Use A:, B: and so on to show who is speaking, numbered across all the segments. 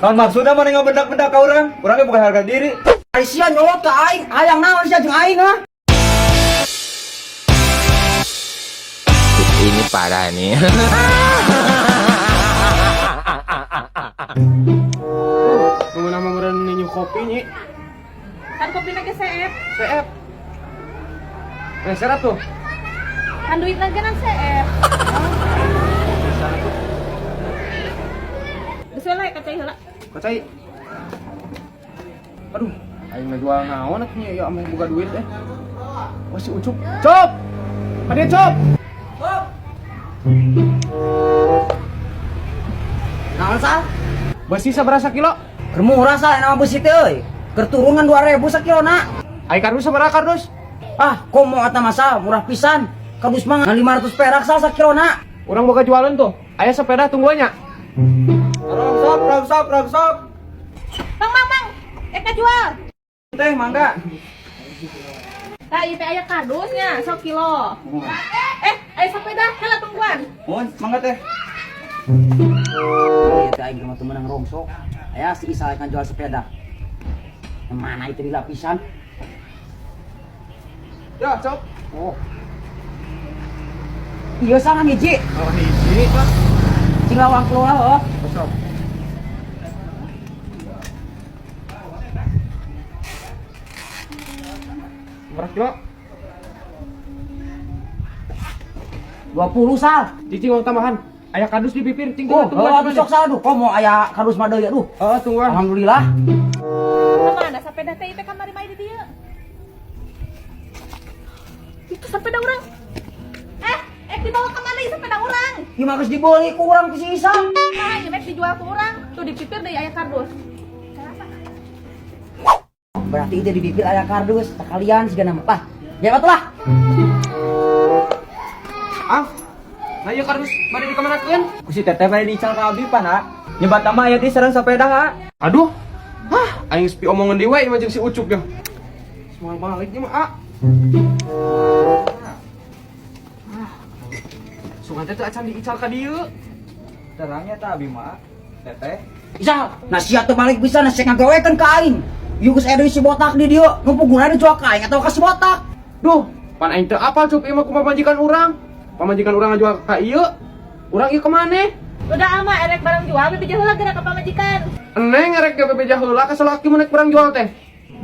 A: Naon maksudna mana ngebedak-bedak ka urang? Urangnya bukan harga diri.
B: Ari sia nyolot ka aing, hayang naon sia jeung aing ah.
C: Ini parah nih.
D: Nunggu nama meren ninyu kopi nyi.
E: Kan kopi lagi CF.
D: CF. Serap tuh.
E: Kan duit lagi kan CF. Bisa lah kacai heula.
D: Kacai. Aduh, aing mah jual naon atuh ya ame buka duit Wah si Ucup. Cop. Hadiah Cop.
B: Naon sal?
D: Besi sabarasa kilo?
B: Keur murah sal nama besi teh euy. Keur turungan 2000 sakilona.
D: Ai kardus sabaraha kardus?
B: Ah, komo eta mah sal, murah pisan. Kardus mah 500 perak sal sakilona.
D: Urang boga jualan tuh. Aya sepeda tungguannya.
A: Rangsop.
E: Mang. Eka jual.
A: Teh mangga.
E: Tah ieu teh aya kardusnya 1 kilo. Aya sepeda heula tungguan.
A: Mun, mangga teh.
B: Ieu teh aing mah temenang rongsok. Aya si Isa kan jual sepeda. Yang mana itu di lapisan?
D: Ya, Cop.
B: Oh. Iya sana hiji.
D: Oh, hiji.
B: Cing lawang keluar heuh.
D: Cop. Berapa kilo?
B: 20 sal.
D: Cicing uang tambahan. Aya kardus di bibir, cing
B: Oh,
D: tungguan.
B: sok sal aduh. Komo aya kardus mah deui aduh.
D: Tungguan.
B: Alhamdulillah.
E: Mana sepeda teh ieu teh kamari mah di dieu. Itu sepeda urang. Dibawa ke mana itu sepeda urang?
B: Ieu mah geus dibeli ku urang ku si Isa.
E: Nah, ieu dijual ke urang. Tuh di pipir deui aya kardus.
B: Berarti ide di bibir aya kardus, sekalian sigana mah. Lah, ya atuh lah.
D: Ah. Nah, ieu kardus bade dikamanakeun?
A: Ku si teteh bade diical ka abi pan ha. Nyebat mah aya di sareng sepeda ha.
D: Aduh. Aing sepi omongan dewe ieu mah jeung si Ucup ya. Semoga baliknya mah Sungan teh teu acan diical ka dieu.
A: Terangnya tah abi mah. Teteh.
B: Isa, nah sia teu balik bisa nasek ngagawekeun ka aing. Ieu geus aya deui si botak di dieu, nu punggunana dijual ka aing atawa ka si botak.
D: Duh, pan aing teu apal Cup ieu mah kumaha majikan urang. Pamajikan urang ngajual ka ieu. Urang ieu kemana?
E: Udah ama erek barang jual bebe heula geura ka pamajikan.
D: Eneng ngerek ge bebeja heula ka salaki mun barang jual teh.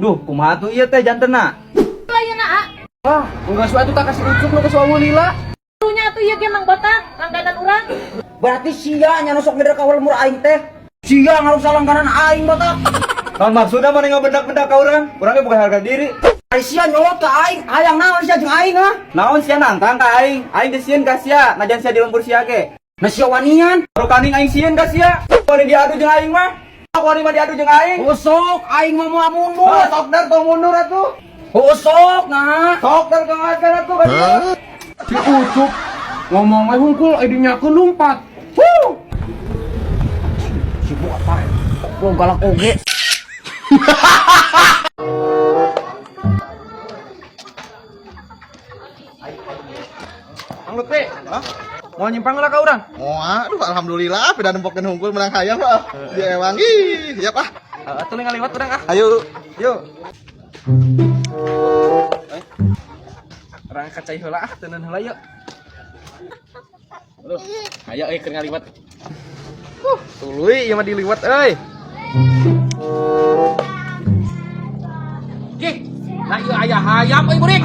A: Duh, kumaha tuh ieu teh jantena?
E: Layeuna
D: Ah, enggak suatu tak kasih Ucup nu ka suamu lila.
E: Nya atuh ieu ge mang botak, langganan urang.
B: Berarti sia nya nu sok ngeder kawal murah aing teh. Sia ngarusa langganan aing botak.
A: Naon maksudna mana ngebedak-bedak ka urang? Urangnya bukan harga diri.
B: Ari sia nyolot ka aing, hayang naon sia jeung aing ah.
A: Naon sia nantang ka aing? Aing geus sieun ka sia, najan sia di lembur sia ge.
B: Nah sia wanian,
A: Baru kaning aing sieun ka sia. Wani diadu jeung aing mah. Wani mah diadu jeung aing.
B: usok aing mah moal mundur.
A: Sok dar tong mundur atuh.
B: Usok nah.
A: Sok dar kengakan atuh ka dieu.
D: Si Ucup ngomong we hungkul idinya ke lumpat.
B: Si botak, lo galak oge.
D: Ang Lutfi. Mau nyimpang lah ka urang?
F: Oh, aduh, alhamdulillah, peda nempokeun hungkul menang hayam lah. Dia emang ih, siap ah.
D: Atuh ngaliwat urang ah.
F: Ayo,
D: Yuk. Orang kacai heula ah, teuneun heula yuk. Aduh, aya euy keur ngaliwat. Tuluy ieu mah diliwat euy. Gih, nah ieu aya hayam euy burik.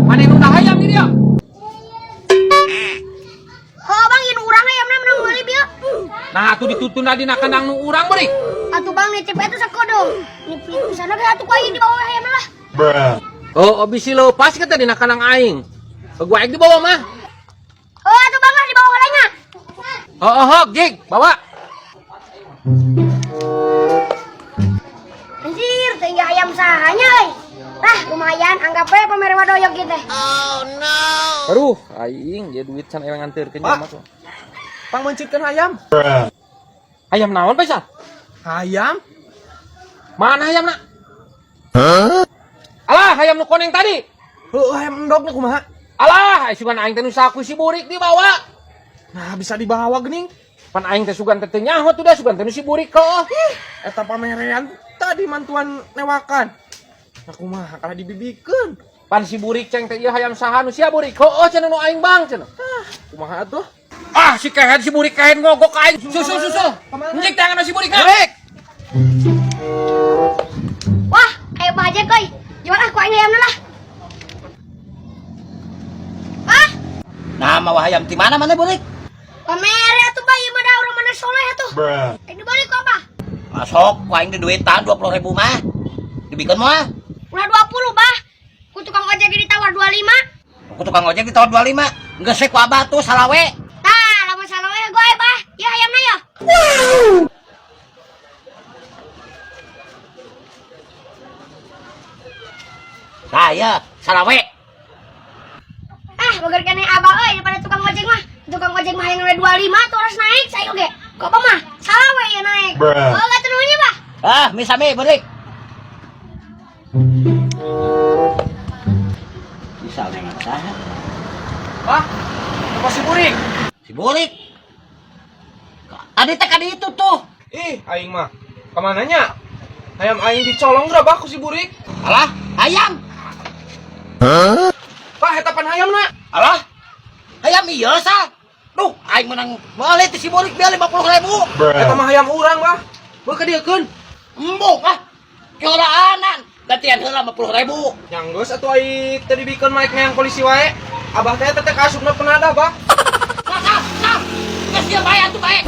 D: Mane nu hayam di dieu?
G: Oh bang, ini urang ayamna menang balik ya.
D: Nah, atuh ditutun dina kandang nu urang burik.
G: Atuh bang, nih cepet itu sakodong. Nih pintu sana ge atuh kuayu di bawah ayamna lah.
C: Oh, bisi lepas kita dina kandang aing. Gua di bawah mah.
G: Oh atuh bang lah di bawah lainnya.
C: Gig, bawa.
G: Anjir, tinggal ayam sahanya euy. Lah, lumayan anggap we pamer wadoyog gitu.
C: Aduh, aing dia duit can ewang nganterkeun mah tuh.
D: Pang mencitkeun hayam.
C: Ayam naon bisa?
D: Hayam?
C: Mana ayamna? Alah, ayam nu koneng tadi.
D: Heuh, hayam endog nu kumaha?
C: Alah, isukan aing teh nu saku si burik dibawa.
D: Nah, bisa dibawa geuning.
C: Pan aing teh sugan teh nyaho tuh dah sugan teh nu si burik keueuh.
D: Eta pamerean tadi mantuan newakan. Aku mah kalah dibibikeun.
C: Pan si burik ceng teh ieu hayam saha nu sia burik keueuh cenah nu aing bang cenah.
D: Kumaha atuh?
C: Ah si kehead si burik kehead ngogok ka aing. Susul. Njik tangan si burik
D: Burik.
G: Wah, ayo baja koy. Jual aku ini ayam lah. Ah,
B: Nah, mau hayam di mana burik?
G: pamere atuh bayi mah da urang mana soleh atuh. Ini balik kok apa?
B: Masuk, ku aing di duitan 20.000 mah. Dibikeun moal.
G: Udah 20, Bah. Ku tukang ojek ditawar 25.
B: Ku tukang ojek ditawar 25. Geus ku abah tuh salawe.
G: Tah, lamun salawe gue, Bah. Ya ayamna ya.
B: Saya salawe.
G: Ah, bager keneh abah euy daripada tukang ojek mah. Tukang ojek mah yang 25 tuh harus naik saya oge. Kok apa mah? Salawe ya naik. Oh, enggak tenunya, Bah.
B: Ah, misame burik. Bisa memang saha.
D: Wah, apa si burik?
B: Si burik. Adi teh kadi itu tuh.
D: Ih, aing mah. Kemananya? Ayam aing dicolong berapa ku si burik?
B: Alah, ayam.
D: Pak, hetapan ayam nak.
B: Alah. Ayam iya sa. Duh, aing menang balik ti si burik biar 50.000.
D: Eta mah ayam urang, Bah. Beuh ka dieukeun.
B: Embung ah. Keoraanan. Gantian heula 50.000.
D: Nyanggeus atuh ai teu dibikeun maek neang polisi wae. Abah teh teh kasupna penada, Bah.
B: Nah. Geus dia bae atuh bae.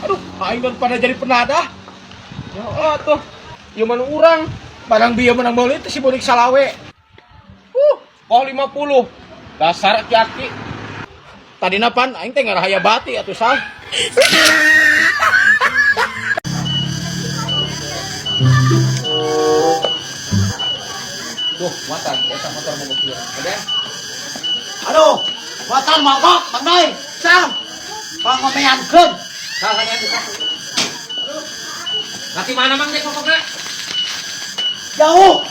D: Aduh, aing daripada jadi penada. Ya Allah tuh. Ieu mah nu urang. Barang bieu menang beulit si burik salawe. Oh 50. Dasar aki-aki. Tadina pan aing teh ngarahaya bati atuh sah.
C: Tuh, mata eta motor mogok ieu. Ada?
B: Aduh, buatan mogok, Bang Noy. Sam. Pangomeankeun.
C: Salah yang kita. Nanti mana mang dek pokoknya?
B: Jauh.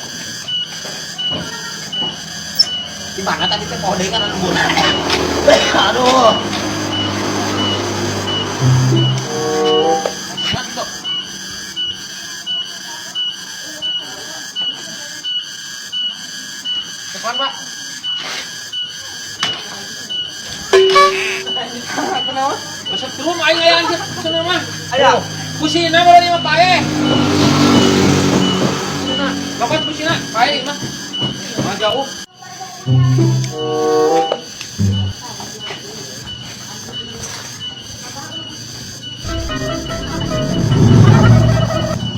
B: Di mana tadi teh pohon deui kan embun. Aduh. Mana itu?
C: Depan, Pak. Kenapa? Masa turun aing aya anjir sana mah.
D: Aya.
C: Kusina baru lima pae. Kusina, lokot kusina, pae mah. Mah jauh.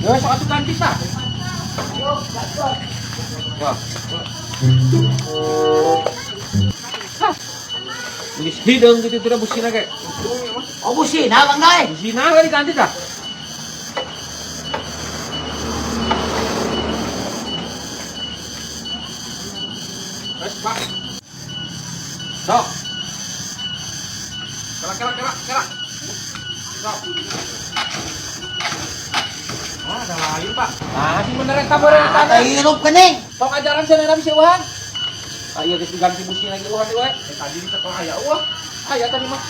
C: Ya, sok atuh ganti tah. Wah. Geus hideung gitu teh busina ge.
B: Oh busina Bang Noy.
C: Busina we diganti tah. Wes, Pak. Sok. Kera. Sok. Ah, ada lain, Pak. Nah, si bener eta beureuh
B: Ada hirup geuning.
C: Sok ajaran cenah bisa uhan. Aya geus diganti busi lagi uhan we.
D: Tadi di sekolah aya eueuh.
C: Aya tadi mah.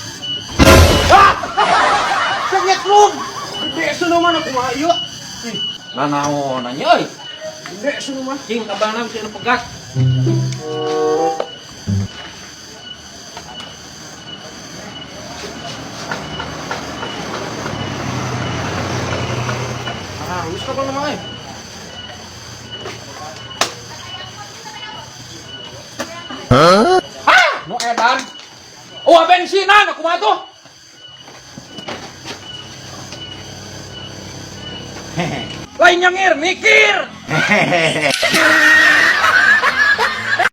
B: Senyek lung.
D: Gede sunu mah kumaha ieu?
C: Nah naon nya euy.
D: Gede sunu mah.
C: Cing kabana bisa nu pegat. Ah, wis ka mah eh. Hah? Nu edan. Oh, bensinan aku mah tuh. Lain nyengir, mikir.